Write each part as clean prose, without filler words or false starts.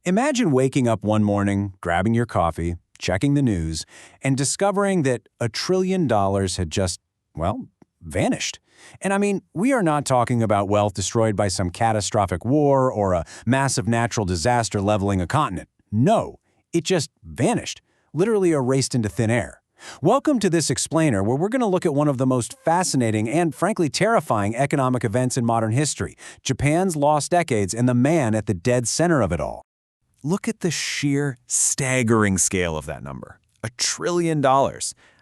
Imagine waking up one morning, grabbing your coffee, checking the news, and discovering that $1 trillion had just, well, vanished. And I mean, we are not talking about wealth destroyed by some catastrophic war or a massive natural disaster leveling a continent. No, it just vanished, literally erased into thin air. Welcome to this explainer, where we're going to look at one of the most fascinating and, frankly, terrifying economic events in modern history, Japan's lost decades and the man at the dead center of it all. Look at the sheer, staggering scale of that number. $1 trillion. I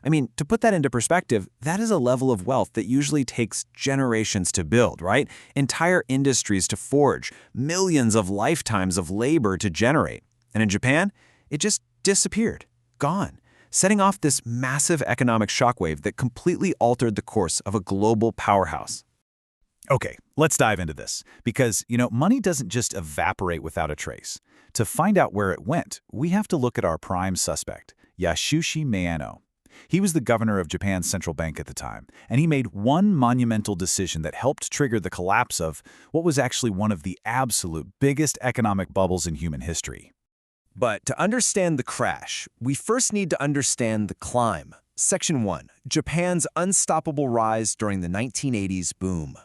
mean, to put that into perspective, that is a level of wealth that usually takes generations to build, right? Entire industries to forge, millions of lifetimes of labor to generate. And in Japan, it just disappeared, gone, setting off this massive economic shockwave that completely altered the course of a global powerhouse. Okay, let's dive into this, because, money doesn't just evaporate without a trace. To find out where it went, we have to look at our prime suspect, Yasushi Miyano. He was the governor of Japan's central bank at the time, and he made one monumental decision that helped trigger the collapse of what was actually one of the absolute biggest economic bubbles in human history. But to understand the crash, we first need to understand the climb. Section 1. Japan's unstoppable rise during the 1980s boom.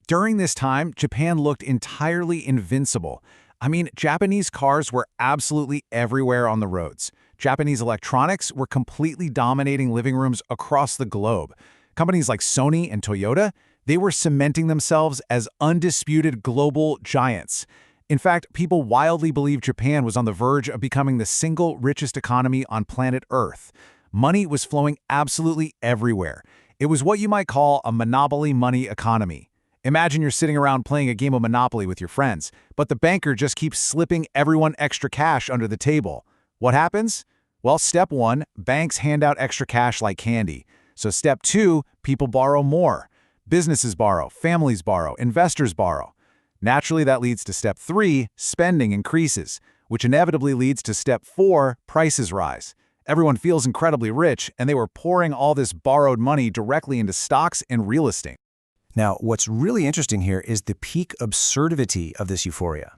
During this time, Japan looked entirely invincible. I mean, Japanese cars were absolutely everywhere on the roads. Japanese electronics were completely dominating living rooms across the globe. Companies like Sony and Toyota, they were cementing themselves as undisputed global giants. In fact, people wildly believed Japan was on the verge of becoming the single richest economy on planet Earth. Money was flowing absolutely everywhere. It was what you might call a monopoly money economy. Imagine you're sitting around playing a game of Monopoly with your friends, but the banker just keeps slipping everyone extra cash under the table. What happens? Well, step 1, banks hand out extra cash like candy. So step 2, people borrow more. Businesses borrow, families borrow, investors borrow. Naturally, that leads to step 3, spending increases, which inevitably leads to step 4, prices rise. Everyone feels incredibly rich, and they were pouring all this borrowed money directly into stocks and real estate. Now, what's really interesting here is the peak absurdity of this euphoria.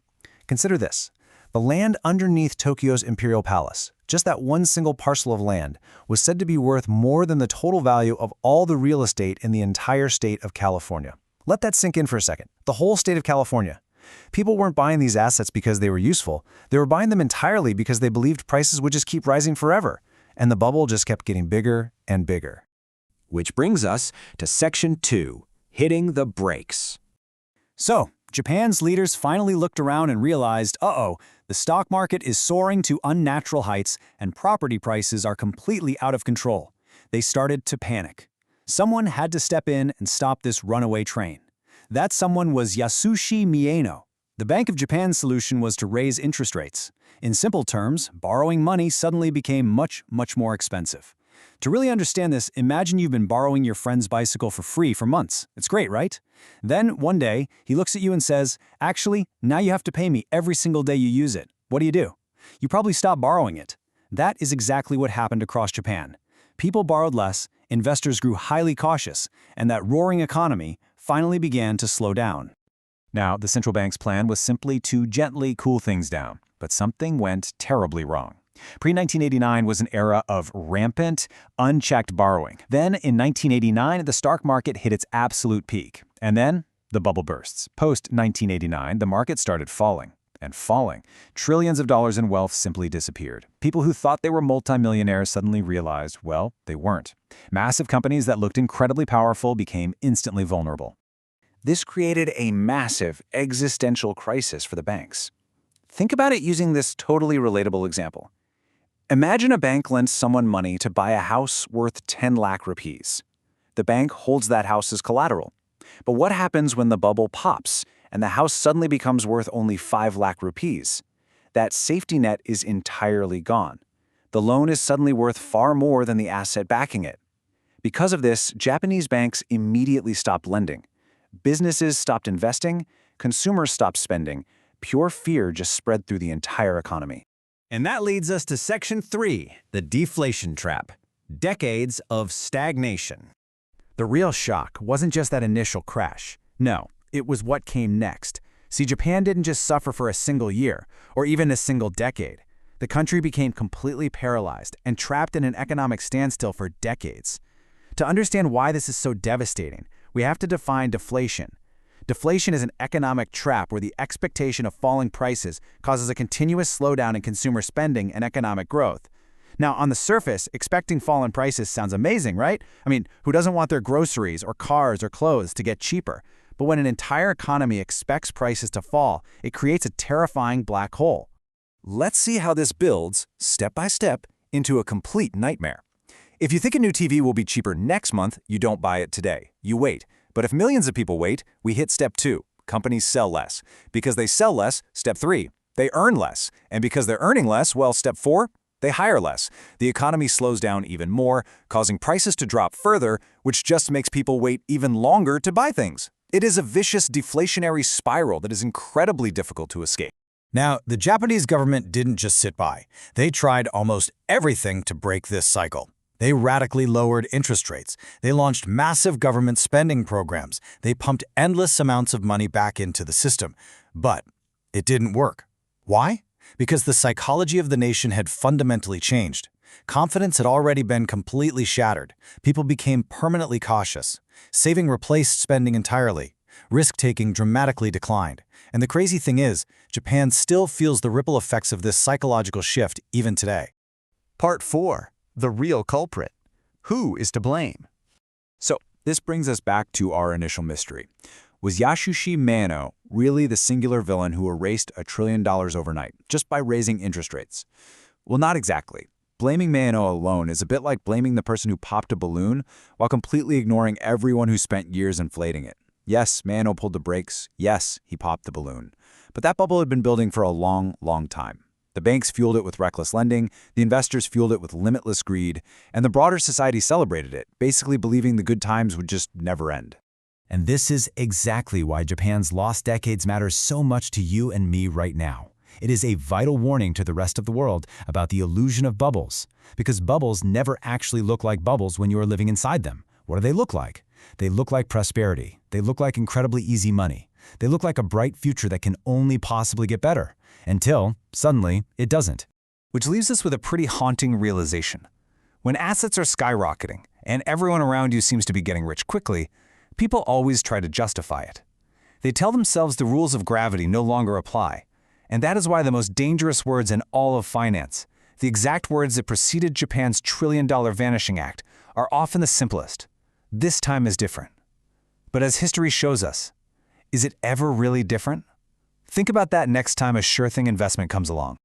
Consider this. The land underneath Tokyo's Imperial Palace, just that one single parcel of land, was said to be worth more than the total value of all the real estate in the entire state of California. Let that sink in for a second. The whole state of California. People weren't buying these assets because they were useful. They were buying them entirely because they believed prices would just keep rising forever. And the bubble just kept getting bigger and bigger. Which brings us to Section 2. Hitting the brakes. So, Japan's leaders finally looked around and realized, the stock market is soaring to unnatural heights and property prices are completely out of control. They started to panic. Someone had to step in and stop this runaway train. That someone was Yasushi Miyano. The Bank of Japan's solution was to raise interest rates. In simple terms, borrowing money suddenly became much, much more expensive. To really understand this, imagine you've been borrowing your friend's bicycle for free for months. It's great, right? Then, one day, he looks at you and says, actually, now you have to pay me every single day you use it. What do? You probably stop borrowing it. That is exactly what happened across Japan. People borrowed less, investors grew highly cautious, and that roaring economy finally began to slow down. Now, the central bank's plan was simply to gently cool things down, but something went terribly wrong. Pre-1989 was an era of rampant, unchecked borrowing. Then, in 1989, the stock market hit its absolute peak. And then, the bubble bursts. Post-1989, the market started falling and falling. Trillions of dollars in wealth simply disappeared. People who thought they were multimillionaires suddenly realized, well, they weren't. Massive companies that looked incredibly powerful became instantly vulnerable. This created a massive existential crisis for the banks. Think about it using this totally relatable example. Imagine a bank lends someone money to buy a house worth 10 lakh rupees. The bank holds that house as collateral. But what happens when the bubble pops and the house suddenly becomes worth only 5 lakh rupees? That safety net is entirely gone. The loan is suddenly worth far more than the asset backing it. Because of this, Japanese banks immediately stopped lending. Businesses stopped investing, consumers stopped spending. Pure fear just spread through the entire economy. And that leads us to Section 3, the deflation trap. Decades of stagnation. The real shock wasn't just that initial crash. No, it was what came next. See, Japan didn't just suffer for a single year, or even a single decade. The country became completely paralyzed and trapped in an economic standstill for decades. To understand why this is so devastating, we have to define deflation. Deflation is an economic trap where the expectation of falling prices causes a continuous slowdown in consumer spending and economic growth. Now, on the surface, expecting fall in prices sounds amazing, right? I mean, who doesn't want their groceries or cars or clothes to get cheaper? But when an entire economy expects prices to fall, it creates a terrifying black hole. Let's see how this builds, step by step, into a complete nightmare. If you think a new TV will be cheaper next month, you don't buy it today. You wait. But if millions of people wait, we hit step 2. Companies sell less. Because they sell less, step 3. They earn less. And because they're earning less, well, step 4, they hire less. The economy slows down even more, causing prices to drop further, which just makes people wait even longer to buy things. It is a vicious deflationary spiral that is incredibly difficult to escape. Now, the Japanese government didn't just sit by. They tried almost everything to break this cycle. They radically lowered interest rates. They launched massive government spending programs. They pumped endless amounts of money back into the system. But it didn't work. Why? Because the psychology of the nation had fundamentally changed. Confidence had already been completely shattered. People became permanently cautious. Saving replaced spending entirely. Risk-taking dramatically declined. And the crazy thing is, Japan still feels the ripple effects of this psychological shift even today. Part 4. The real culprit. Who is to blame? So, this brings us back to our initial mystery. Was Yasushi Mano really the singular villain who erased $1 trillion overnight, just by raising interest rates? Well, not exactly. Blaming Mano alone is a bit like blaming the person who popped a balloon while completely ignoring everyone who spent years inflating it. Yes, Mano pulled the brakes. Yes, he popped the balloon. But that bubble had been building for a long, long time. The banks fueled it with reckless lending, the investors fueled it with limitless greed, and the broader society celebrated it, basically believing the good times would just never end. And this is exactly why Japan's lost decades matters so much to you and me right now. It is a vital warning to the rest of the world about the illusion of bubbles, because bubbles never actually look like bubbles when you are living inside them. What do they look like? They look like prosperity. They look like incredibly easy money. They look like a bright future that can only possibly get better, until, suddenly, it doesn't. Which leaves us with a pretty haunting realization. When assets are skyrocketing, and everyone around you seems to be getting rich quickly, people always try to justify it. They tell themselves the rules of gravity no longer apply, and that is why the most dangerous words in all of finance, the exact words that preceded Japan's $1 trillion vanishing act, are often the simplest. This time is different. But as history shows us, is it ever really different? Think about that next time a sure thing investment comes along.